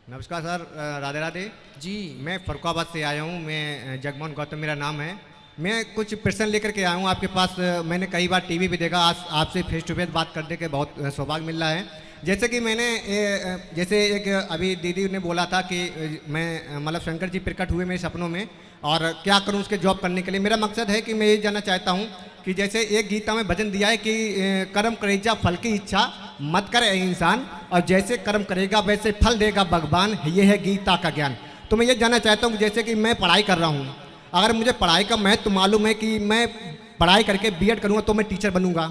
नमस्कार सर, राधे राधे जी। मैं फरुखाबाद से आया हूँ। मैं जगमोहन गौतम मेरा नाम है। मैं कुछ प्रश्न लेकर के आया हूँ आपके पास। मैंने कई बार टीवी पे देखा, आज आपसे फेस टू फेस बात करने के बहुत सौभाग्य मिल रहा है। जैसे कि मैंने जैसे एक अभी दीदी ने बोला था कि मैं मतलब शंकर जी प्रकट हुए मेरे सपनों में और क्या करूं उसके जॉब करने के लिए। मेरा मकसद है कि मैं ये जानना चाहता हूं कि जैसे एक गीता में भजन दिया है कि कर्म करेजा फल की इच्छा मत करे इंसान, और जैसे कर्म करेगा वैसे फल देगा भगवान, ये है गीता का ज्ञान। तो मैं ये जानना चाहता हूँ कि जैसे कि मैं पढ़ाई कर रहा हूँ, अगर मुझे पढ़ाई का महत्व मालूम है कि मैं पढ़ाई करके बीएड करूँगा तो मैं टीचर बनूंगा,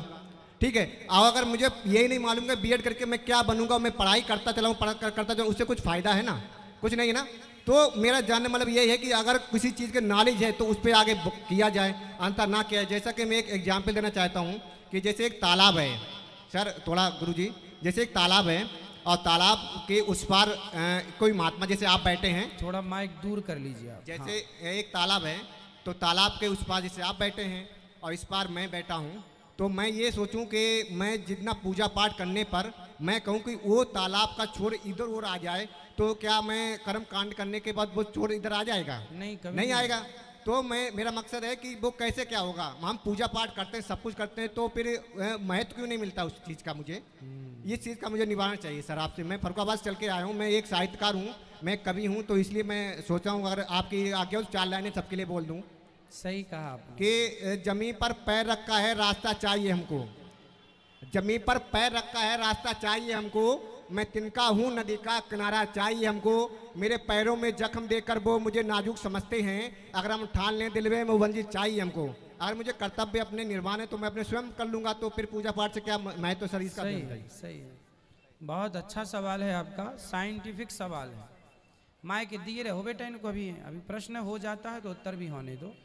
ठीक है। और अगर मुझे यही नहीं मालूम कि बीएड करके मैं क्या बनूंगा, मैं पढ़ाई करता चलाऊँ करता चलाऊँ, उससे कुछ फ़ायदा है ना? कुछ नहीं है ना। तो मेरा जानने मतलब यही है कि अगर किसी चीज़ के नॉलेज है तो उस पर आगे किया जाए, अंतर ना किया जाए। जैसा कि मैं एक एग्जाम्पल देना चाहता हूँ कि जैसे एक तालाब है सर, थोड़ा गुरुजी, जैसे एक तालाब है और तालाब के उस पार कोई महात्मा जैसे आप बैठे हैं, थोड़ा माइक दूर कर लीजिए आप। जैसे एक तालाब है तो तालाब के उस पार जैसे आप बैठे हैं और इस पार मैं बैठा हूँ, तो मैं ये सोचूं कि मैं जितना पूजा पाठ करने पर मैं कहूँ कि वो तालाब का छोर इधर उधर आ जाए, तो क्या मैं कर्म कांड करने के बाद वो छोर इधर आ जाएगा? नहीं, कभी नहीं आएगा। तो मेरा मकसद है कि वो कैसे क्या होगा। हम पूजा पाठ करते हैं, सब कुछ करते हैं, तो फिर महत्व क्यों नहीं मिलता उस चीज़ का? मुझे इस चीज़ का मुझे निवारण चाहिए सर आपसे। मैं फरुखाबाद चल के आया हूँ, मैं एक साहित्यकार हूँ, मैं कवि हूँ, तो इसलिए मैं सोचा हूँ अगर आपकी आज्ञा हो तो 4 लाइनें सबके लिए बोल दूँ सही कहा आपने। कि जमीन पर पैर रखा है रास्ता चाहिए हमको, जमीन पर पैर रखा है रास्ता चाहिए हमको, मैं तिनका हूँ नदी का किनारा चाहिए हमको, मेरे पैरों में जख्म देकर वो मुझे नाजुक समझते हैं, अगर हम ठान लें दिल में वो वंजित चाहिए हमको। अगर मुझे कर्तव्य अपने निर्माण है तो मैं अपने स्वयं कर लूंगा, तो फिर पूजा पाठ से क्या मैं तो सर इसका सही है, सही है। बहुत अच्छा सवाल है आपका, साइंटिफिक सवाल है। माइक दिए रहो बेटा इनको, अभी प्रश्न हो जाता है तो उत्तर भी होने दो।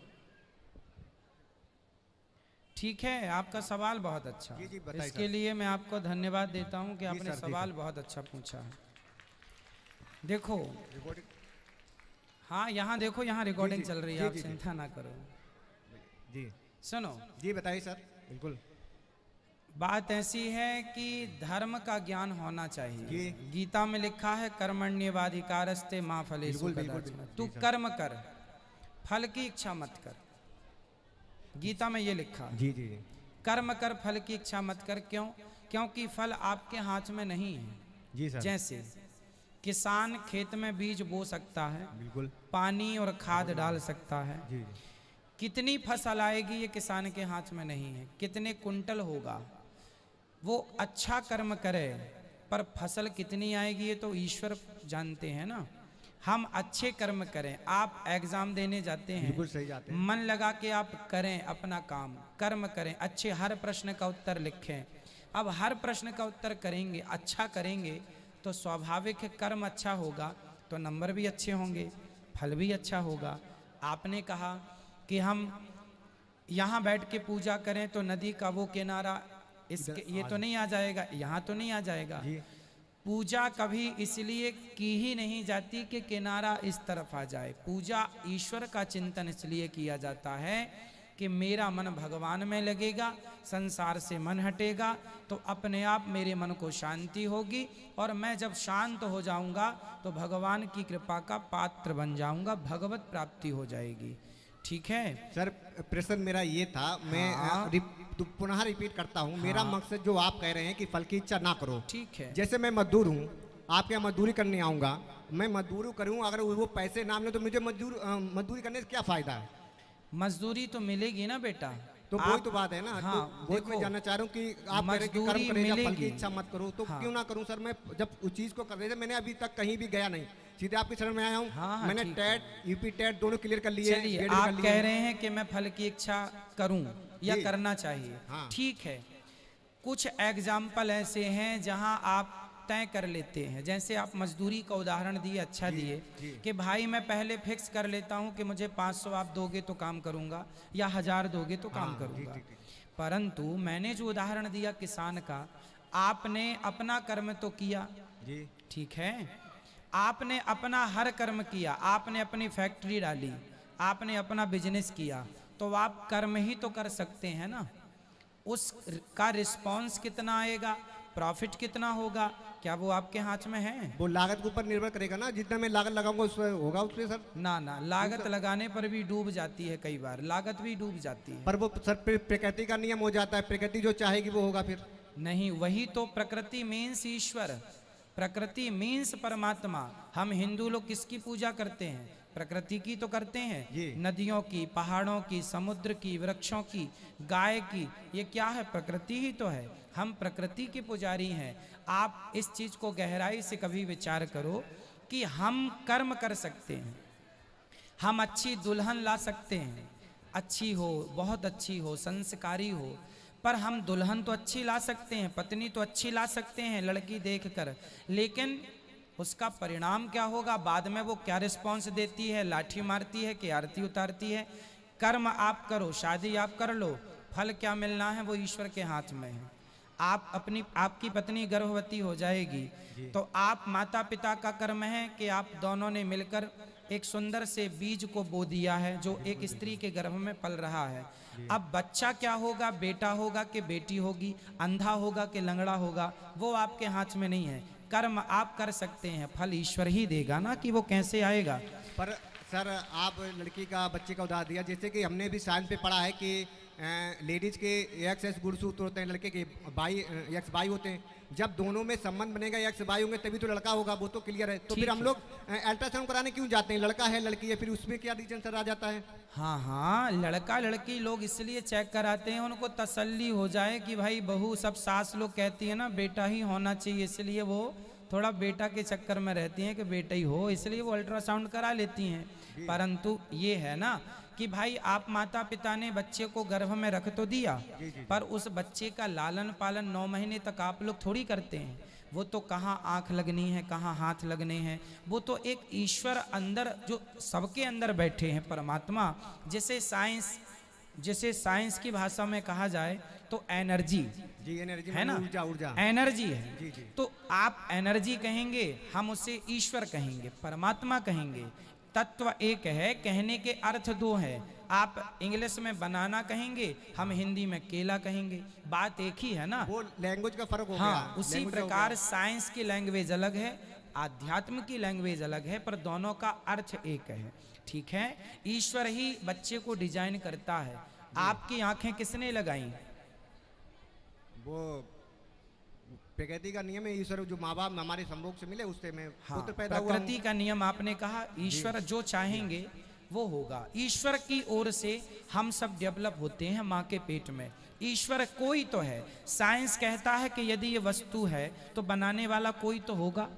ठीक है, आपका सवाल बहुत अच्छा। जी, बताइए इसके सर। लिए मैं आपको धन्यवाद देता हूं कि जी आपने सर, जी सवाल सर। बहुत अच्छा पूछा है। देखो, हाँ यहाँ देखो, यहाँ रिकॉर्डिंग जी, चल रही है, जी, आप जी, जी। चिंता ना करो। जी सुनो, जी बताइए सर, बिल्कुल। बात ऐसी है कि धर्म का ज्ञान होना चाहिए। जी। गीता में लिखा है कर्मण्येवाधिकारस्ते माँ फलेषु बिल्कुल बिल्कुल कदाचन। बिल्कुल। तू जी सर। कर्म कर, फल की इच्छा मत कर। गीता में ये लिखा है, जी जी जी। कर्म कर फल की इच्छा मत कर। क्यों? क्योंकि फल आपके हाथ में नहीं है। जी सर। जैसे किसान खेत में बीज बो सकता है, बिल्कुल। पानी और खाद डाल सकता है, जी जी। कितनी फसल आएगी ये किसान के हाथ में नहीं है, कितने कुंटल होगा। वो अच्छा कर्म करे पर फसल कितनी आएगी ये तो ईश्वर जानते हैं ना। हम अच्छे कर्म करें, आप एग्जाम देने जाते हैं, बिल्कुल सही जाते हैं। मन लगा के आप करें अपना काम, कर्म करें, अच्छे हर प्रश्न का उत्तर लिखें। अब हर प्रश्न का उत्तर करेंगे, अच्छा करेंगे तो स्वाभाविक है कर्म अच्छा होगा तो नंबर भी अच्छे होंगे, फल भी अच्छा होगा। आपने कहा कि हम यहाँ बैठ के पूजा करें तो नदी का वो किनारा इसके ये तो नहीं आ जाएगा, यहाँ तो नहीं आ जाएगा। जी। पूजा कभी इसलिए की ही नहीं जाती कि किनारा इस तरफ आ जाए। पूजा ईश्वर का चिंतन इसलिए किया जाता है कि मेरा मन भगवान में लगेगा, संसार से मन हटेगा तो अपने आप मेरे मन को शांति होगी, और मैं जब शांत हो जाऊंगा तो भगवान की कृपा का पात्र बन जाऊंगा, भगवत प्राप्ति हो जाएगी। ठीक है सर, प्रश्न मेरा ये था, मैं हाँ। पुनः रिपीट करता हूँ। मेरा हाँ। मकसद जो आप कह रहे हैं कि फल की इच्छा ना करो, ठीक है। जैसे मैं मजदूर हूँ, आपके यहाँ मजदूरी करने आऊँगा, मैं मजदूरी करूँ, अगर वो पैसे ना मिले तो मुझे मजदूरी करने से क्या फ़ायदा है? मजदूरी तो मिलेगी ना बेटा। तो वही तो बात है ना। हाँ, तो वही मैं जानना चाह रहा हूँ कि आप कह रहे हैं कि कर्म मजदूरी करेगा फल की मिलेगी। इच्छा मत करो, तो हाँ। क्यों ना करूँ सर? मैं जब उस चीज़ को कर रहे थे, मैंने अभी तक कहीं भी गया नहीं, सीधे आपके शरण में आया हूँ। हाँ, हाँ, मैंने ठीक है। टेट यूपी टेट दोनों क्लियर कर लिए, चलिए, बीएड भी कर आप लिए। कह रहे हैं कि मैं फल की इच्छा करूं या जी। करना चाहिए। हाँ। ठीक है, कुछ एग्जाम्पल ऐसे हैं जहां आप तय कर लेते हैं। जैसे आप मजदूरी का उदाहरण दिए, अच्छा जी, दिए जी। कि भाई मैं पहले फिक्स कर लेता हूं कि मुझे 500 आप दोगे तो काम करूंगा या 1000 दोगे तो काम हाँ, करूंगा। ठीक, ठीक। परंतु मैंने जो उदाहरण दिया किसान का, आपने अपना कर्म तो किया, जी। ठीक है, आपने अपना हर कर्म किया, आपने अपनी फैक्ट्री डाली, आपने अपना बिजनेस किया, तो आप कर्म ही तो कर सकते हैं ना। उस का रिस्पॉन्स कितना आएगा, प्रॉफिट कितना होगा, क्या वो आपके हाथ में है? वो लागत के ऊपर निर्भर करेगा ना, जितना मैं लागत लगाऊंगा उससे होगा उससे सर। ना ना, लागत लगाने पर भी डूब जाती है, कई बार लागत भी डूब जाती है। पर वो सर प्रकृति का नियम हो जाता है, प्रकृति जो चाहेगी वो होगा फिर। नहीं, वही तो प्रकृति मीन्स ईश्वर, प्रकृति मीन्स परमात्मा। हम हिंदू लोग किसकी पूजा करते हैं? प्रकृति की तो करते जी। हैं, नदियों की, पहाड़ों की, समुद्र की, वृक्षों की, गाय की। ये क्या है? प्रकृति ही तो है। हम प्रकृति के पुजारी हैं। आप इस चीज को गहराई से कभी विचार करो कि हम कर्म कर सकते हैं, हम अच्छी दुल्हन ला सकते हैं, अच्छी हो, बहुत अच्छी हो, संस्कारी हो, पर हम दुल्हन तो अच्छी ला सकते हैं, पत्नी तो अच्छी ला सकते हैं लड़की देखकर, लेकिन उसका परिणाम क्या होगा? बाद में वो क्या रिस्पॉन्स देती है? लाठी मारती है कि आरती उतारती है? कर्म आप करो, शादी आप कर लो, फल क्या मिलना है वो ईश्वर के हाथ में है। आपकी पत्नी गर्भवती हो जाएगी तो आप माता पिता का कर्म है कि आप दोनों ने मिलकर एक सुंदर से बीज को बो दिया है जो एक स्त्री के गर्भ में पल रहा है। अब बच्चा क्या होगा? बेटा होगा कि बेटी होगी, अंधा होगा कि लंगड़ा होगा, वो आपके हाथ में नहीं है। कर्म आप कर सकते हैं, फल ईश्वर ही देगा ना, कि वो कैसे आएगा। पर सर आप लड़की का बच्चे का उदाहरण दिया, जैसे कि हमने भी साइंस पे पढ़ा है कि लेडीज के एक्स गुणसूत्र होते हैं, लड़के के एक्स वाई होते हैं। जब दोनों में संबंध बनेगा, एक्स वाई होंगे तभी तो लड़का होगा, वो तो क्लियर है। तो फिर हम लोग अल्ट्रासाउंड कराने क्यों जाते हैं? लड़का है लड़की है, फिर उसमें क्या रीजन सर आ जाता है? हाँ हाँ, लड़का लड़की लोग इसलिए चेक कराते हैं, उनको तसल्ली हो जाए कि भाई बहू, सब सास लोग कहती है ना बेटा ही होना चाहिए, इसलिए वो थोड़ा बेटा के चक्कर में रहती हैं कि बेटा ही हो, इसलिए वो अल्ट्रासाउंड करा लेती हैं। परंतु ये है ना कि भाई आप माता पिता ने बच्चे को गर्भ में रख तो दिया, पर उस बच्चे का लालन पालन 9 महीने तक आप लोग थोड़ी करते हैं। वो तो कहाँ आंख लगनी है, कहाँ हाथ लगने हैं, वो तो एक ईश्वर अंदर, जो सबके अंदर बैठे हैं परमात्मा। जैसे साइंस की भाषा में कहा जाए तो एनर्जी जी, एनर्जी है ना, ऊर्जा एनर्जी है। जी, जी। तो आप एनर्जी कहेंगे, हम उसे ईश्वर कहेंगे, परमात्मा कहेंगे। तत्व एक है, कहने के अर्थ 2 है। आप इंग्लिश में बनाना कहेंगे, हम हिंदी में केला कहेंगे, बात एक ही है ना। वो लैंग्वेज का फर्क हो हाँ, गया। उसी language का हो प्रकार गया। साइंस की लैंग्वेज अलग है, आध्यात्म की लैंग्वेज अलग है, पर दोनों का अर्थ एक है। ठीक है, ईश्वर ही बच्चे को डिजाइन करता है। आपकी आंखें किसने लगाई? वो प्रकृति का नियम है, ईश्वर जो माँ बाप हमारे संभोग से मिले उससे मैं हाँ, पुत्र पैदा हुआ प्रकृति का नियम आपने कहा, ईश्वर जो चाहेंगे वो होगा। ईश्वर की ओर से हम सब डेवलप होते हैं माँ के पेट में। ईश्वर कोई तो है। साइंस कहता है कि यदि ये वस्तु है तो बनाने वाला कोई तो होगा।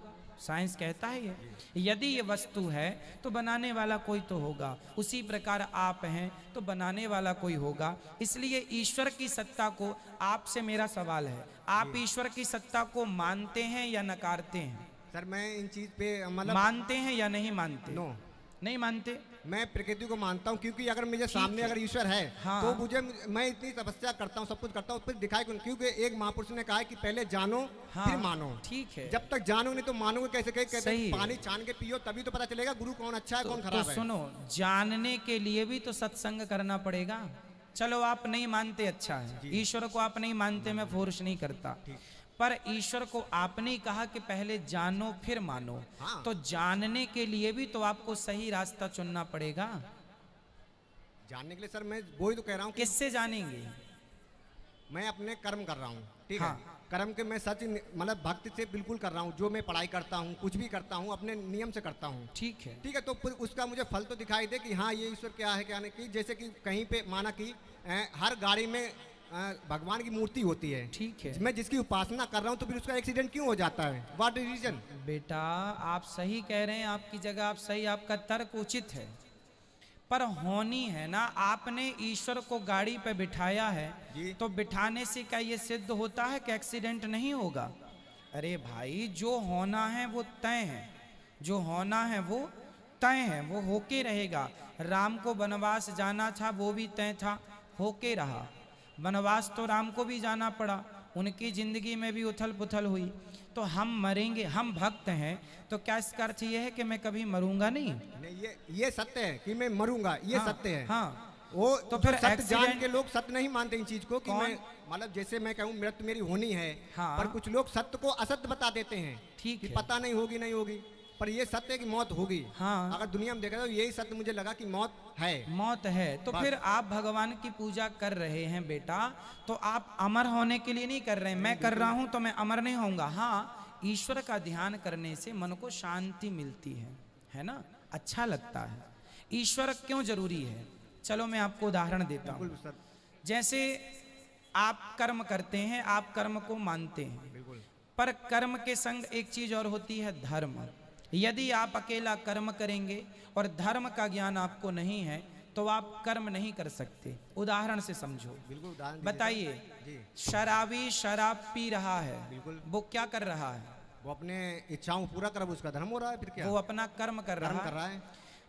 साइंस कहता है ये, यदि ये वस्तु है तो बनाने वाला कोई तो होगा। उसी प्रकार आप हैं तो बनाने वाला कोई होगा। इसलिए ईश्वर की सत्ता को, आपसे मेरा सवाल है, आप ईश्वर की सत्ता को मानते हैं या नकारते हैं? सर मैं इन चीज पे मतलब मानते हैं या नहीं मानते? नो, नहीं मानते। मैं प्रकृति को मानता हूँ, क्योंकि अगर मुझे सामने अगर ईश्वर है हाँ। तो मैं इतनी तपस्या करता हूँ, सब कुछ करता हूँ, फिर दिखाई क्योंकि एक महापुरुष ने कहा है कि पहले जानो हाँ, फिर मानो। ठीक है। जब तक जानो नहीं तो मानोगे कैसे? कहते सही हैं है। पानी छान के पियो तभी तो पता चलेगा गुरु कौन अच्छा है कौन तो खराब है। सुनो, जानने के लिए भी तो सत्संग करना पड़ेगा। चलो आप नहीं मानते, अच्छा है, ईश्वर को आप नहीं मानते, मैं फोर्स नहीं करता, पर ईश्वर को आपने ही कहा कि पहले जानो फिर मानो। हाँ। तो जानने के लिए भी तो आपको सही रास्ता चुनना पड़ेगा। जानने के लिए सर मैं वही तो कह रहा हूँ कि किससे जानेंगे? मैं अपने कर्म कर रहा हूँ, ठीक हाँ। है, कर्म के मैं सच मतलब भक्ति से बिल्कुल कर रहा हूँ। जो मैं पढ़ाई करता हूँ, कुछ भी करता हूँ, अपने नियम से करता हूँ, ठीक है। ठीक है। तो फिर उसका मुझे फल तो दिखाई दे कि हाँ ये ईश्वर क्या है क्या नहीं। कि जैसे कि कहीं पे माना कि हर गाड़ी में भगवान की मूर्ति होती है, ठीक है। मैं जिसकी उपासना कर रहा हूँ तो फिर उसका एक्सीडेंट क्यों हो जाता है? What is reason? बेटा आप सही कह रहे हैं, आपकी जगह आप सही, आपका तर्क उचित है, पर होनी है ना। आपने ईश्वर को गाड़ी पे बिठाया है जी। तो बिठाने से क्या ये सिद्ध होता है कि एक्सीडेंट नहीं होगा? अरे भाई, जो होना है वो तय है, जो होना है वो तय है, वो होके रहेगा। राम को वनवास जाना था, वो भी तय था, होके रहा। वनवास तो राम को भी जाना पड़ा, उनकी जिंदगी में भी उथल पुथल हुई। तो हम मरेंगे, हम भक्त हैं, तो क्या इसका अर्थ ये है कि मैं कभी मरूंगा नहीं? नहीं, ये सत्य है कि मैं मरूंगा, ये हाँ, सत्य है। हाँ, वो तो तो फिर फिर सत्य जान accident- के लोग सत्य नहीं मानते इन चीज को कि कौन? मैं मतलब जैसे मैं कहूँ मृत्यु मेरी होनी है, हाँ। पर कुछ लोग सत्य को असत्य बता देते हैं ठीक कि है। पता नहीं होगी नहीं होगी, पर ये सत्य है कि मौत होगी। हाँ। अगर दुनिया में देखा तो यही सत्य मुझे लगा कि मौत है। मौत है। तो बस। फिर आप भगवान की पूजा कर रहे हैं बेटा, तो आप अमर होने के लिए नहीं कर रहे हैं। मैं कर रहा हूं तो मैं अमर नहीं होऊंगा। हाँ, ईश्वर का ध्यान करने से मन को शांति मिलती है ना, अच्छा लगता है। ईश्वर क्यों जरूरी है, चलो मैं आपको उदाहरण देता हूँ। बिल्कुल सर, जैसे आप कर्म करते हैं, आप कर्म को मानते हैं, बिल्कुल पर कर्म के संग एक चीज और होती है, धर्म। यदि आप अकेला कर्म करेंगे और धर्म का ज्ञान आपको नहीं है तो आप कर्म नहीं कर सकते। उदाहरण से समझो। बिल्कुल उदाहरण दीजिए। बताइए, जी, शराबी शराब पी रहा है, बिल्कुल। वो क्या कर रहा है? वो अपने इच्छाओं पूरा कर, उसका धर्म हो रहा है, फिर क्या वो अपना कर्म कर कर्म रहा कर है। रहा है।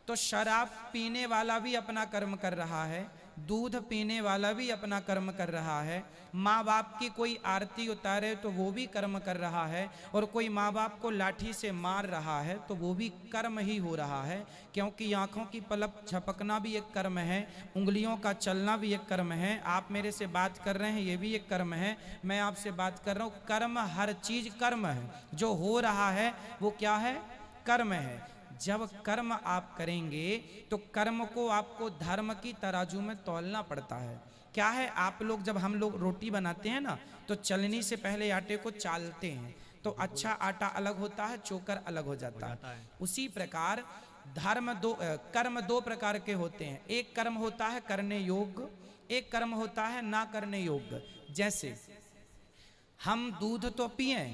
तो शराब पीने वाला भी अपना कर्म कर रहा है, दूध पीने वाला भी अपना कर्म कर रहा है, माँ बाप की कोई आरती उतारे तो वो भी कर्म कर रहा है, और कोई माँ बाप को लाठी से मार रहा है तो वो भी कर्म ही हो रहा है। क्योंकि आँखों की पलक झपकना भी एक कर्म है, उंगलियों का चलना भी एक कर्म है, आप मेरे से बात कर रहे हैं ये भी एक कर्म है, मैं आपसे बात कर रहा हूँ, कर्म, हर चीज कर्म है। जो हो रहा है वो क्या है? कर्म है। जब कर्म आप करेंगे तो कर्म को आपको धर्म की तराजू में तौलना पड़ता है। क्या है, आप लोग जब हम लोग रोटी बनाते हैं ना तो चलनी से पहले आटे को चालते हैं, तो अच्छा आटा अलग होता है, चोकर अलग हो जाता है। उसी प्रकार कर्म दो प्रकार के होते हैं। एक कर्म होता है करने योग्य, एक कर्म होता है ना करने योग्य। जैसे हम दूध तो पिए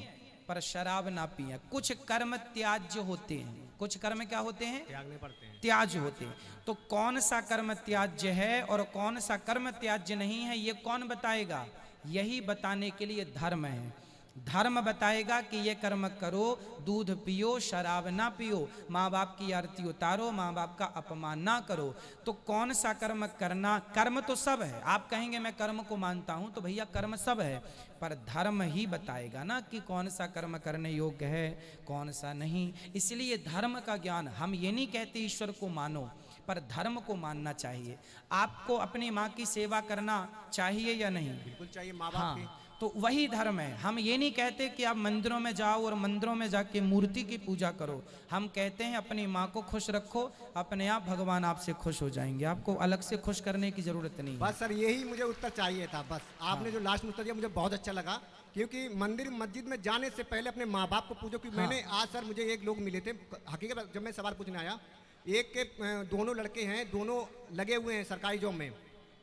पर शराब ना पिए। कुछ कर्म त्याज्य होते हैं। कुछ कर्म क्या होते हैं? त्यागने पड़ते हैं। त्याज्य होते हैं। तो कौन सा कर्म त्याज्य है और कौन सा कर्म त्याज्य नहीं है, ये कौन बताएगा? यही बताने के लिए धर्म है। धर्म बताएगा कि ये कर्म करो, दूध पियो, शराब ना पियो, माँ बाप की आरती उतारो, माँ बाप का अपमान ना करो। तो कौन सा कर्म करना? कर्म तो सब है। आप कहेंगे मैं कर्म को मानता हूं, तो भैया कर्म सब है, पर धर्म ही बताएगा ना कि कौन सा कर्म करने योग्य है, कौन सा नहीं। इसलिए धर्म का ज्ञान, हम ये नहीं कहते ईश्वर को मानो, पर धर्म को मानना चाहिए। आपको अपनी माँ की सेवा करना चाहिए या नहीं? बिल्कुल चाहिए, माँ बाप की। हाँ, तो वही धर्म है। हम ये नहीं कहते कि आप मंदिरों में जाओ और मंदिरों में जाके मूर्ति की पूजा करो। हम कहते हैं अपनी माँ को खुश रखो, अपने आप भगवान आपसे खुश हो जाएंगे। आपको अलग से खुश करने की जरूरत नहीं है। बस सर यही मुझे उत्तर चाहिए था। बस आपने जो लास्ट में उत्तर दिया मुझे बहुत अच्छा लगा, क्योंकि मंदिर मस्जिद में जाने से पहले अपने माँ बाप को पूजो। क्योंकि मैंने आज सर मुझे एक लोग मिले थे, हकीकत जब मैं सवाल पूछने आया, एक के दोनों लड़के हैं, दोनों लगे हुए हैं सरकारी जॉब में,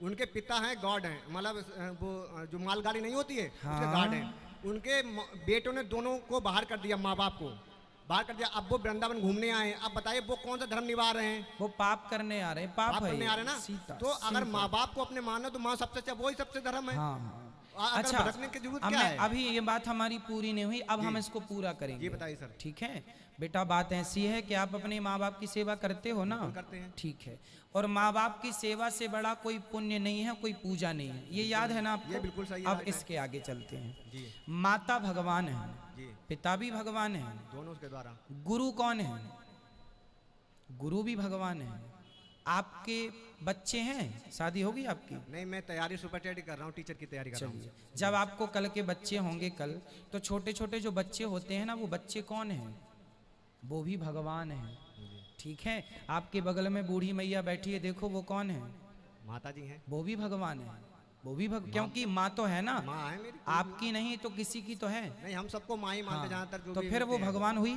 उनके पिता हैं गॉड हैं, मतलब वो जो मालगाड़ी नहीं होती है उसके गार्ड हैं। उनके बेटों ने दोनों को बाहर कर दिया, माँ बाप को बाहर कर दिया। अब वो वृंदावन घूमने आए। अब बताइए वो कौन सा धर्म निभा रहे हैं? वो पाप करने आ रहे हैं। पाप है करने ये। आ रहे हैं ना। सीता, तो अगर सीता। माँ बाप को अपने मानो तो माँ सबसे अच्छा, वही सबसे धर्म है। हाँ, हाँ। अगर अच्छा, भटकने की जरूरत अब क्या मैं है? अभी ये बात हमारी पूरी नहीं हुई, अब हम इसको पूरा करेंगे। ये बताइए सर। ठीक है बेटा, बात ऐसी है कि आप अपने माँ बाप की सेवा करते हो ना? करते हैं। ठीक है। और माँ बाप की सेवा से बड़ा कोई पुण्य नहीं है, कोई पूजा नहीं है, ये याद है ना आपको? ये बिल्कुल सही अब याद है। इसके आगे चलते हैं। जी माता भगवान है, जी, पिता भी भगवान है, दोनों उसके द्वारा। गुरु कौन है? गुरु भी भगवान है। आपके बच्चे हैं, शादी होगी आपकी? नहीं, मैं तैयारी सुपर टेट कर रहा हूँ, टीचर की तैयारी कर रहा हूँ। चलिए, जब आपको कल के बच्चे होंगे कल, तो छोटे छोटे जो बच्चे होते हैं ना, वो बच्चे कौन हैं? वो भी भगवान हैं। ठीक है। आपके बगल में बूढ़ी मैया बैठी है, देखो वो कौन है? माता जी हैं। वो भी भगवान है। वो भी क्योंकि माँ तो है ना, माँ है मेरी। आपकी नहीं तो किसी की तो है। नहीं, हम सबको माँ ही मानते हाँ, ज्यादातर जो तो भी फिर वो मिलते हैं। भगवान हुई,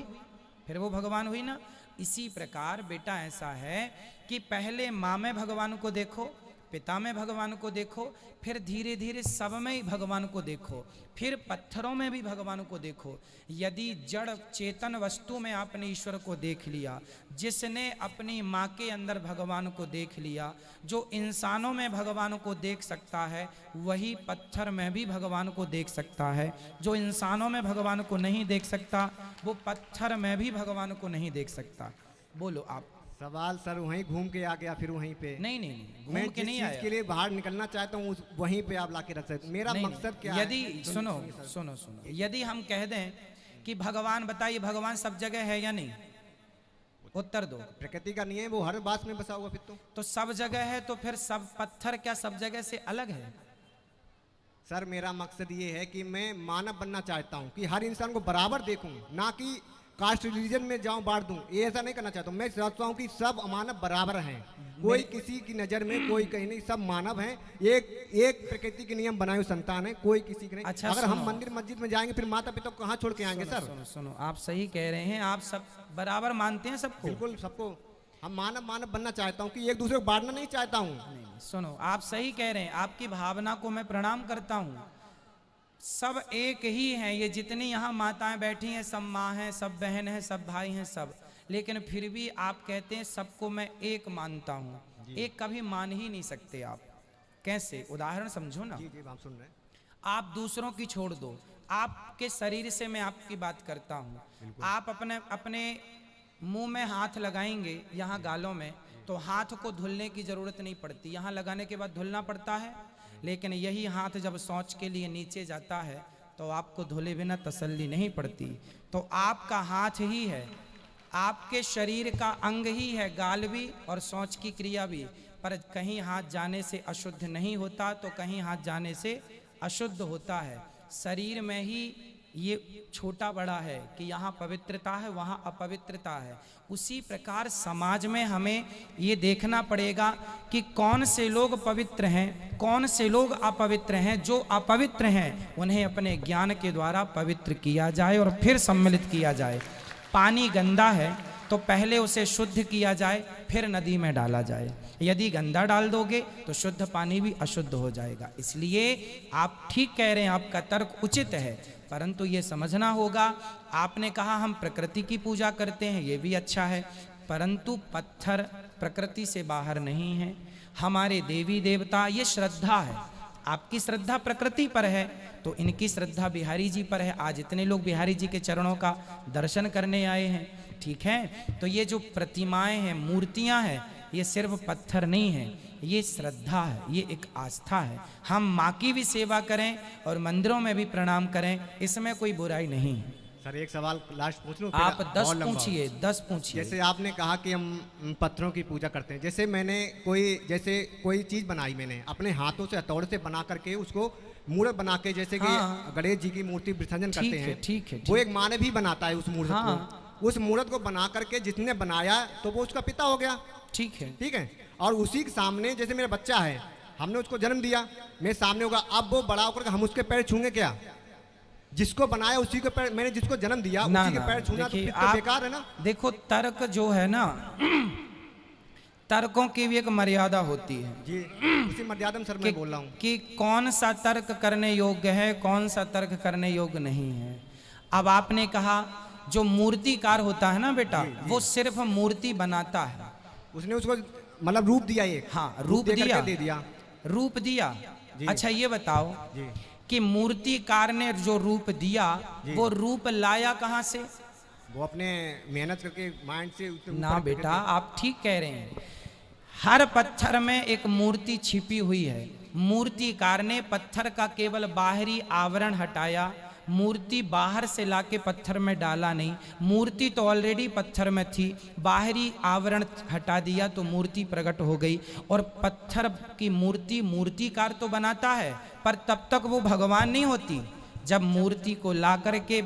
फिर वो भगवान हुई ना। इसी प्रकार बेटा ऐसा है कि पहले माँ में भगवान को देखो, पिता में भगवान को देखो, फिर धीरे धीरे सब में ही भगवान को देखो, फिर पत्थरों में भी भगवान को देखो। यदि जड़ चेतन वस्तु में आपने ईश्वर को देख लिया, जिसने अपनी माँ के अंदर भगवान को देख लिया, जो इंसानों में भगवान को देख सकता है, वही पत्थर में भी भगवान को देख सकता है। जो इंसानों में भगवान को नहीं देख सकता, वो पत्थर में भी भगवान को नहीं देख सकता। बोलो आप। सवाल सर वहीं घूम के आ गया, फिर वहीं पे नहीं नहीं नहीं, मैं घूम के जिस नहीं चीज आया। के लिए बाहर निकलना चाहता हूँ वहीं पे आप लाके रख सकते। मेरा नहीं, मकसद क्या यदि है? सुनो सुनो सुनो, यदि हम कह दें कि भगवान, बताइए भगवान सब जगह है या नहीं? वो उत्तर दो। प्रकृति का नियम वो हर बात में बसा हुआ फिर तो सब जगह है तो फिर सब पत्थर क्या सब जगह से अलग है? सर मेरा मकसद ये है कि मैं मानव बनना चाहता हूँ कि हर इंसान को बराबर देखूं, ना कि कास्ट रिलीजन में जाऊं बांट दूं, ये ऐसा नहीं करना चाहता हूं। मैं चाहता हूं कि सब मानव बराबर हैं, कोई किसी की नज़र में कोई कहीं नहीं, सब मानव हैं, एक प्रकृति के नियम बनाए हुए संतान है, कोई किसी की नहीं। अच्छा, अगर हम मंदिर मस्जिद में जाएंगे फिर माता पिता को कहाँ छोड़ के आएंगे? सर सुनो सुनो, आप सही कह रहे हैं, आप सब बराबर मानते हैं सबको? बिल्कुल सबको, हम मानव बनना चाहता हूँ कि एक दूसरे को बांटना नहीं चाहता हूँ। सुनो, आप सही कह रहे हैं, आपकी भावना को मैं प्रणाम करता हूँ। सब एक ही हैं, ये जितनी यहाँ माताएं बैठी हैं सब माँ हैं, सब बहन हैं, सब भाई हैं, सब। लेकिन फिर भी आप कहते हैं सबको मैं एक मानता हूँ। एक कभी मान ही नहीं सकते आप। कैसे? उदाहरण समझो ना। जी जी हम सुन रहे हैं। आप दूसरों की छोड़ दो, आपके शरीर से मैं आपकी बात करता हूँ। आप अपने मुंह में हाथ लगाएंगे, यहाँ गालों में, तो हाथ को धुलने की जरूरत नहीं पड़ती, यहाँ लगाने के बाद धुलना पड़ता है। लेकिन यही हाथ जब शौच के लिए नीचे जाता है तो आपको धुले बिना तसल्ली नहीं पड़ती। तो आपका हाथ ही है, आपके शरीर का अंग ही है, गाल भी और शौच की क्रिया भी। पर कहीं हाथ जाने से अशुद्ध नहीं होता तो कहीं हाथ जाने से अशुद्ध होता है। शरीर में ही ये छोटा बड़ा है कि यहाँ पवित्रता है, वहाँ अपवित्रता है। उसी प्रकार समाज में हमें ये देखना पड़ेगा कि कौन से लोग पवित्र हैं, कौन से लोग अपवित्र हैं। जो अपवित्र हैं उन्हें अपने ज्ञान के द्वारा पवित्र किया जाए और फिर सम्मिलित किया जाए। पानी गंदा है तो पहले उसे शुद्ध किया जाए, फिर नदी में डाला जाए। यदि गंदा डाल दोगे तो शुद्ध पानी भी अशुद्ध हो जाएगा। इसलिए आप ठीक कह रहे हैं, आपका तर्क उचित है, परंतु ये समझना होगा। आपने कहा हम प्रकृति की पूजा करते हैं, ये भी अच्छा है, परंतु पत्थर प्रकृति से बाहर नहीं है। हमारे देवी देवता, ये श्रद्धा है। आपकी श्रद्धा प्रकृति पर है तो इनकी श्रद्धा बिहारी जी पर है। आज इतने लोग बिहारी जी के चरणों का दर्शन करने आए हैं, ठीक है। तो ये जो प्रतिमाएं हैं, मूर्तियां हैं, ये सिर्फ पत्थर नहीं है, ये श्रद्धा है, ये एक आस्था है। हम माँ की भी सेवा करें और मंदिरों में भी प्रणाम करें, इसमें कोई बुराई नहीं है। सर एक सवाल लास्ट पूछ लूं? आप 10 पूछिए, 10 पूछिए। जैसे आपने कहा कि हम पत्थरों की पूजा करते हैं, जैसे मैंने कोई चीज़ बनाई, मैंने अपने हाथों से हथौड़े से बना करके उसको मूर्त बना के, जैसे कि गणेश जी की मूर्ति विसर्जन करते हैं, ठीक है, वो एक मानव ही बनाता है उस मूर्त को। उस मूर्त को बना करके जिसने बनाया तो वो उसका पिता हो गया, ठीक है। और उसी के सामने जैसे मेरा बच्चा है, हमने उसको जन्म दिया, मेरे सामने होगा, अब वो बड़ा होकर हम उसके पैर छूंगे क्या? जिसको बनाया उसी के पैर, मैंने जिसको जन्म दिया उसी के पैर छूना तो फिर तो बेकार है ना। देखो तर्क जो है ना, तर्कों की भी एक मर्यादा होती है जी, उसी मर्यादा में सर मैं बोल रहा हूँ कि कौन सा तर्क करने योग्य है, कौन सा तर्क करने योग्य नहीं है। अब आपने कहा जो मूर्तिकार होता है ना बेटा, वो सिर्फ मूर्ति बनाता है, उसने उसको मतलब रूप दिया, एक रूप दिया, रूप दिया। अच्छा ये बताओ कि मूर्तिकार ने जो रूप दिया वो रूप लाया कहाँ से? वो अपने मेहनत करके माइंड से ना बेटा, आप ठीक कह रहे हैं। हर पत्थर में एक मूर्ति छिपी हुई है। मूर्तिकार ने पत्थर का केवल बाहरी आवरण हटाया, मूर्ति बाहर से लाके पत्थर में डाला नहीं। मूर्ति तो ऑलरेडी पत्थर में थी, बाहरी आवरण हटा दिया तो मूर्ति प्रकट हो गई। और पत्थर की मूर्ति मूर्तिकार तो बनाता है, पर तब तक वो भगवान नहीं होती। जब मूर्ति को ला करके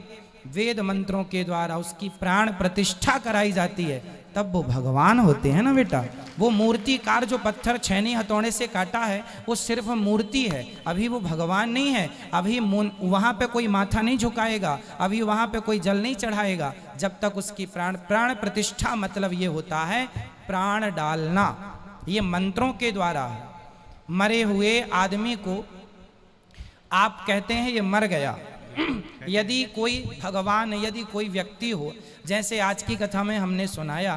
वेद मंत्रों के द्वारा उसकी प्राण प्रतिष्ठा कराई जाती है, तब वो भगवान होते हैं ना बेटा। वो मूर्तिकार जो पत्थर छैनी हथौड़े से काटा है वो सिर्फ मूर्ति है, अभी वो भगवान नहीं है। अभी वहाँ पे कोई माथा नहीं झुकाएगा, अभी वहाँ पे कोई जल नहीं चढ़ाएगा, जब तक उसकी प्राण प्रतिष्ठा, मतलब ये होता है प्राण डालना, ये मंत्रों के द्वारा है। मरे हुए आदमी को आप कहते हैं ये मर गया। यदि कोई भगवान, यदि कोई व्यक्ति हो, जैसे आज की कथा में हमने सुनाया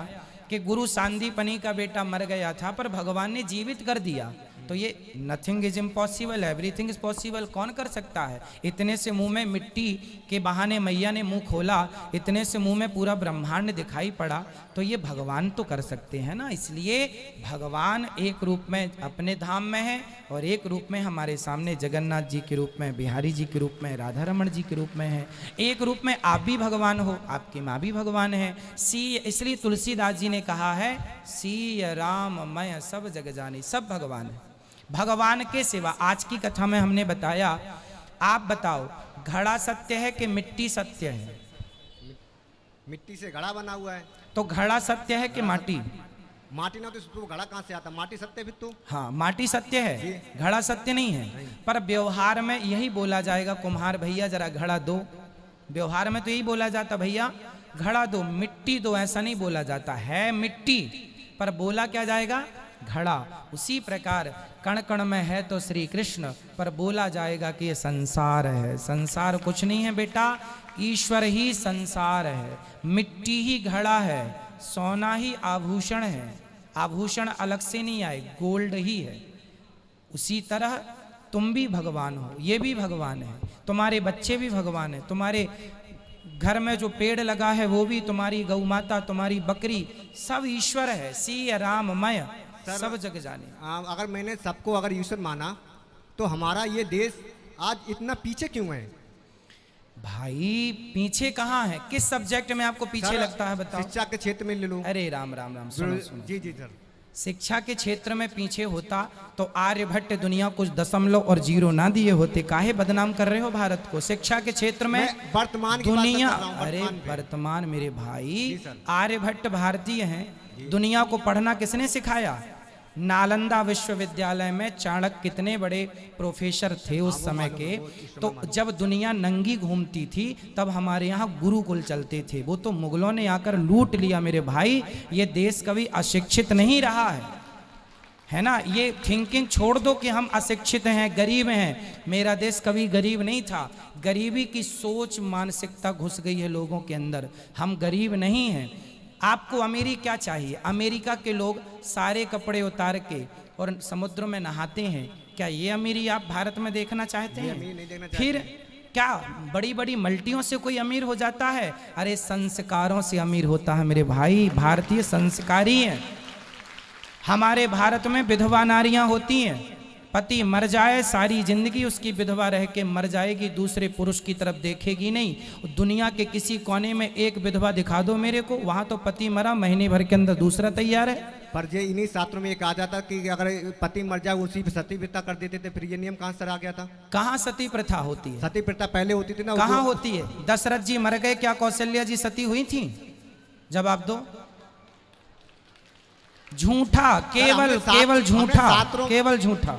कि गुरु सांदीपनी का बेटा मर गया था पर भगवान ने जीवित कर दिया, तो ये nothing is impossible, everything is possible कौन कर सकता है? इतने से मुंह में मिट्टी के बहाने मैया ने मुंह खोला, इतने से मुंह में पूरा ब्रह्मांड दिखाई पड़ा, तो ये भगवान तो कर सकते हैं ना। इसलिए भगवान एक रूप में अपने धाम में है और एक रूप में हमारे सामने जगन्नाथ जी के रूप में, बिहारी जी के रूप में, राधा रमण जी के रूप में है। एक रूप में आप भी भगवान हो, आपकी माँ भी भगवान है। इसलिए तुलसीदास जी ने कहा है सीय राम मैं सब जग जानी, सब भगवान है। भगवान के सिवा आज की कथा में हमने बताया, आप बताओ घड़ा सत्य है कि मिट्टी सत्य है? मिट्टी से घड़ा बना हुआ है। तो घड़ा सत्य है कि माटी? माटी ना तो घड़ा कहाँ से आता? माटी सत्य भी तो। हाँ, माटी सत्य है, घड़ा सत्य नहीं है। पर व्यवहार में यही बोला जाएगा, कुम्हार भैया जरा घड़ा दो। व्यवहार में तो यही बोला जाता, भैया घड़ा दो, मिट्टी दो, ऐसा नहीं बोला जाता है। मिट्टी पर बोला क्या जाएगा? घड़ा। उसी प्रकार कण कण में है तो श्री कृष्ण, पर बोला जाएगा कि ये संसार है। संसार कुछ नहीं है बेटा, ईश्वर ही संसार है। मिट्टी ही घड़ा है, सोना ही आभूषण है। आभूषण अलग से नहीं आए, गोल्ड ही है। उसी तरह तुम भी भगवान हो, ये भी भगवान है, तुम्हारे बच्चे भी भगवान है, तुम्हारे घर में जो पेड़ लगा है वो भी, तुम्हारी गौ माता, तुम्हारी बकरी, सब ईश्वर है। सीय राममय सब जग जाने। अगर मैंने सबको अगर ईश्वर माना तो हमारा ये देश आज इतना पीछे क्यों है? भाई पीछे कहाँ है? किस सब्जेक्ट में आपको पीछे लगता है बताओ? शिक्षा के क्षेत्र में ले लो। अरे राम राम राम, सुनो सुनो। जी जी सर। शिक्षा के क्षेत्र में पीछे होता तो आर्यभट्ट दुनिया कुछ दशमलव और जीरो ना दिए होते। काहे बदनाम कर रहे हो भारत को? शिक्षा के क्षेत्र में वर्तमान दुनिया, अरे वर्तमान मेरे भाई, आर्यभट्ट भारतीय हैं। दुनिया को पढ़ना किसने सिखाया? नालंदा विश्वविद्यालय में चाणक्य कितने बड़े प्रोफेसर थे उस समय के। तो जब दुनिया नंगी घूमती थी तब हमारे यहाँ गुरुकुल चलते थे। वो तो मुगलों ने आकर लूट लिया मेरे भाई। ये देश कभी अशिक्षित नहीं रहा है ना। ये थिंकिंग छोड़ दो कि हम अशिक्षित हैं, गरीब हैं। मेरा देश कभी गरीब नहीं था। गरीबी की सोच, मानसिकता घुस गई है लोगों के अंदर। हम गरीब नहीं हैं। आपको अमीरी क्या चाहिए? अमेरिका के लोग सारे कपड़े उतार के और समुद्र में नहाते हैं। क्या ये अमीरी आप भारत में देखना चाहते हैं? फिर क्या बड़ी बड़ी मल्टियों से कोई अमीर हो जाता है? अरे संस्कारों से अमीर होता है मेरे भाई। भारतीय संस्कारी हैं। हमारे भारत में विधवा नारियां होती हैं। पति मर जाए सारी जिंदगी उसकी विधवा रह के मर जाएगी, दूसरे पुरुष की तरफ देखेगी नहीं। दुनिया के किसी कोने में एक विधवा दिखा दो मेरे को, वहां तो पति मरा, महीने भर के अंदर दूसरा तैयार है। पर ये इन्हीं शास्त्रों में ये कहा जाता कि अगर पति मर जाए उसी पे सती प्रथा कर देते थे। फिर ये नियम कहाँ से आ गया था? कहाँ सती प्रथा होती है? सती प्रथा पहले होती थी ना। कहाँ होती है? दशरथ जी मर गए, क्या कौशल्या जी सती हुई थी? जवाब दो। झूठा, केवल केवल झूठा, केवल झूठा,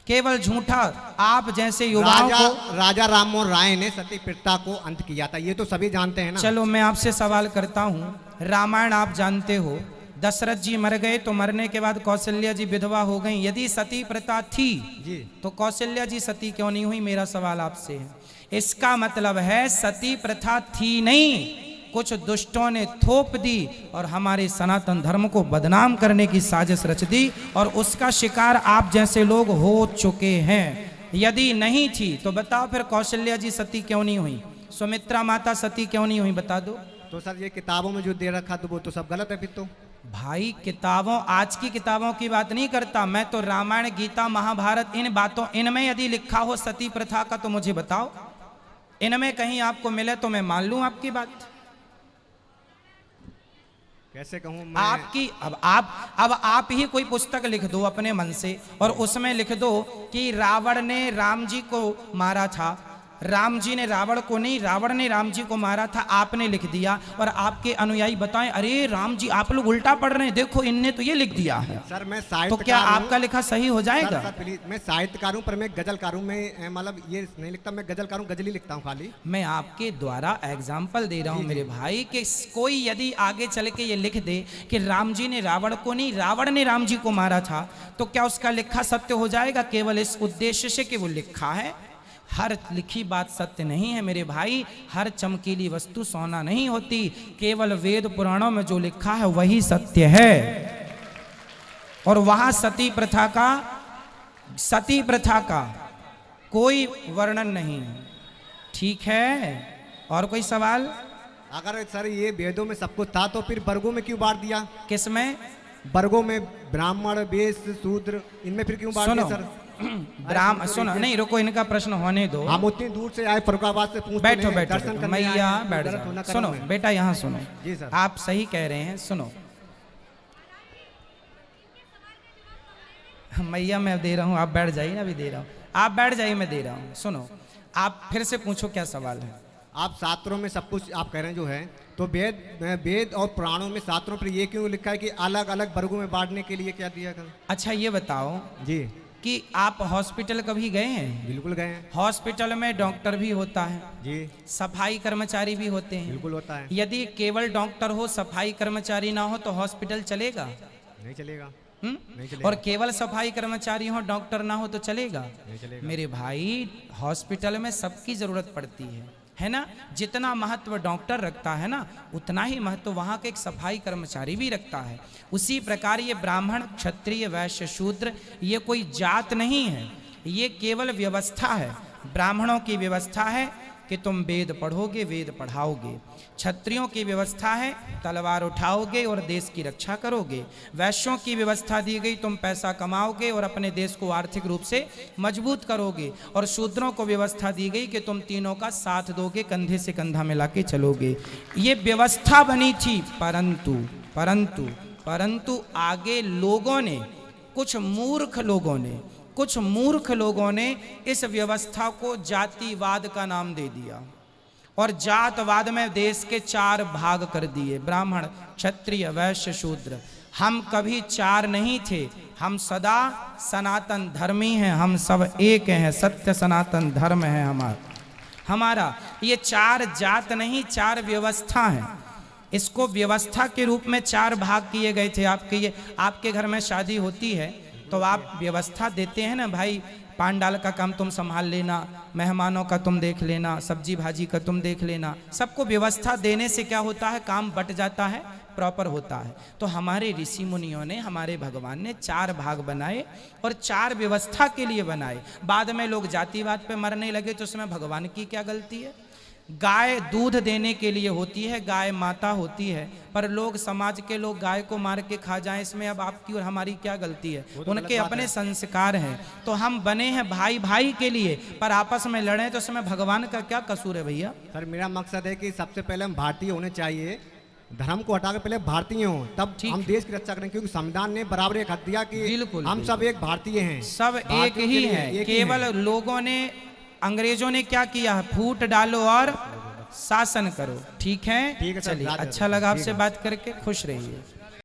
केवल झूठा। आप जैसे युवाओं को राजा राम मोहन राय ने सती प्रथा को अंत किया था, ये तो सभी जानते हैं ना। चलो मैं आपसे सवाल करता हूँ, रामायण आप जानते हो, दशरथ जी मर गए तो मरने के बाद कौशल्या जी विधवा हो गई। यदि सती प्रथा थी जी तो कौशल्या जी सती क्यों नहीं हुई? मेरा सवाल आपसे है। इसका मतलब है सती प्रथा थी नहीं, कुछ दुष्टों ने थोप दी और हमारे सनातन धर्म को बदनाम करने की साजिश रच दी, और उसका शिकार आप जैसे लोग हो चुके हैं। यदि नहीं थी तो बताओ फिर कौशल्या जी सती क्यों नहीं हुई? सुमित्रा माता सती क्यों नहीं हुई? बता दो। तो सर ये किताबों में जो दे रखा तो वो तो सब गलत है फिर तो। भाई किताबों, आज की किताबों की बात नहीं करता मैं तो। रामायण, गीता, महाभारत, इन बातों, इनमें यदि लिखा हो सती प्रथा का तो मुझे बताओ। इनमें कहीं आपको मिले तो मैं मान लूं आपकी बात। कैसे कहूँ मैं? आपकी अब आप ही कोई पुस्तक लिख दो अपने मन से और उसमें लिख दो कि रावण ने राम जी को मारा था। राम जी ने रावण को नहीं, रावण ने राम जी को मारा था, आपने लिख दिया। और आपके अनुयायी बताएं अरे राम जी आप लोग उल्टा पढ़ रहे हैं, देखो इनने तो ये लिख दिया है। सर मैं साहित्यकार तो क्या आपका लिखा सही हो जाएगा? सर, प्लीज, मैं साहित्यकार हूं पर मैं गजलकार हूं। मैं मतलब ये नहीं लिखता, मैं गजलकार हूं, गजल ही लिखता हूं खाली। मैं आपके द्वारा एग्जाम्पल दे रहा हूं मेरे भाई कि कोई यदि आगे चल के ये लिख दे कि राम जी ने रावण को नहीं, रावण ने राम जी को मारा था, तो क्या उसका लिखा सत्य हो जाएगा? केवल इस उद्देश्य से कि वो लिखा है। हर लिखी बात सत्य नहीं है मेरे भाई। हर चमकीली वस्तु सोना नहीं होती। केवल वेद पुराणों में जो लिखा है वही सत्य है। और वहां सती प्रथा का सती प्रथा का कोई वर्णन नहीं है। ठीक है, और कोई सवाल? अगर सर ये वेदों में सब कुछ था तो फिर वर्गों में क्यों बांट दिया? किसमें? वर्गों में ब्राह्मण, वैश्य, शूद्र, इनमें फिर क्यों बांट सुनो दिया सर? सुनो, नहीं रुको, इनका प्रश्न होने दो। हम उतनी दूर से आए फरुखाबाद से पूछते बैठो हैं, बैठो, दर्शन बैठो, करने आए मैया हैं, बैठ गलत होना जाओ। कर्म सुनो है। बेटा, यहाँ सुनो, जी सर। आप सही कह रहे हैं। सुनो मैया, मैं दे रहा हूँ, आप बैठ जाइए ना, अभी दे रहा हूँ, आप बैठ जाइए, मैं दे रहा हूँ। सुनो, आप फिर से पूछो, क्या सवाल है? आप शास्त्रों में सब कुछ आप कह रहे हैं जो है, तो वेद और पुराणों में शास्त्रों पर ये क्यों लिखा है कि अलग अलग वर्गों में बांटने के लिए क्या दिया गया? अच्छा ये बताओ जी, कि आप हॉस्पिटल कभी गए हैं? बिल्कुल गए हैं। हॉस्पिटल में डॉक्टर भी होता है, जी, सफाई कर्मचारी भी होते हैं। बिल्कुल होता है। यदि केवल डॉक्टर हो, सफाई कर्मचारी ना हो, तो हॉस्पिटल चलेगा? नहीं चलेगा। हुँ? नहीं चलेगा। और केवल सफाई कर्मचारी हो, डॉक्टर ना हो, तो चलेगा? नहीं चलेगा। मेरे भाई, हॉस्पिटल में सबकी जरूरत पड़ती है ना? जितना महत्व डॉक्टर रखता है ना, उतना ही महत्व वहाँ के एक सफाई कर्मचारी भी रखता है। उसी प्रकार ये ब्राह्मण, क्षत्रिय, वैश्य, शूद्र, ये कोई जात नहीं है, ये केवल व्यवस्था है। ब्राह्मणों की व्यवस्था है कि तुम वेद पढ़ोगे, वेद पढ़ाओगे। क्षत्रियों की व्यवस्था है तलवार उठाओगे और देश की रक्षा करोगे। वैश्यों की व्यवस्था दी गई, तुम पैसा कमाओगे और अपने देश को आर्थिक रूप से मजबूत करोगे। और शूद्रों को व्यवस्था दी गई कि तुम तीनों का साथ दोगे, कंधे से कंधा मिला के चलोगे। ये व्यवस्था बनी थी, परंतु परंतु परंतु आगे लोगों ने, कुछ मूर्ख लोगों ने इस व्यवस्था को जातिवाद का नाम दे दिया और जातवाद में देश के 4 भाग कर दिए, ब्राह्मण, क्षत्रिय, वैश्य, शूद्र। हम कभी 4 नहीं थे, हम सदा सनातन धर्मी हैं, हम सब एक हैं, सत्य सनातन धर्म है हमारा। ये 4 जात नहीं, 4 व्यवस्था हैं। इसको व्यवस्था के रूप में 4 भाग किए गए थे। आपके घर में शादी होती है तो आप व्यवस्था देते हैं ना, भाई पांडाल का काम तुम संभाल लेना, मेहमानों का तुम देख लेना, सब्जी भाजी का तुम देख लेना। सबको व्यवस्था देने से क्या होता है? काम बट जाता है, प्रॉपर होता है। तो हमारे ऋषि मुनियों ने, हमारे भगवान ने 4 भाग बनाए और 4 व्यवस्था के लिए बनाए। बाद में लोग जातिवाद पे मरने लगे, तो उसमें भगवान की क्या गलती है? गाय दूध देने के लिए होती है, गाय माता होती है, पर लोग, समाज के लोग गाय को मार के खा जाएं, इसमें अब आपकी और हमारी क्या गलती है? उनके अपने संस्कार हैं। तो हम बने हैं भाई भाई के लिए, पर आपस में लड़ें तो इसमें भगवान का क्या कसूर है भैया? सर मेरा मकसद है कि सबसे पहले हम भारतीय होने चाहिए, धर्म को हटाकर पहले भारतीय हों, तब हम देश की रक्षा करें, क्योंकि संविधान ने बराबर एक हक दिया कि बिल्कुल, हम सब एक भारतीय हैं, सब एक ही है। केवल लोगों ने, अंग्रेजों ने क्या किया? फूट डालो और शासन करो। ठीक है, ठीक है सर, चलिए, अच्छा लगा आपसे बात करके, खुश रहिए।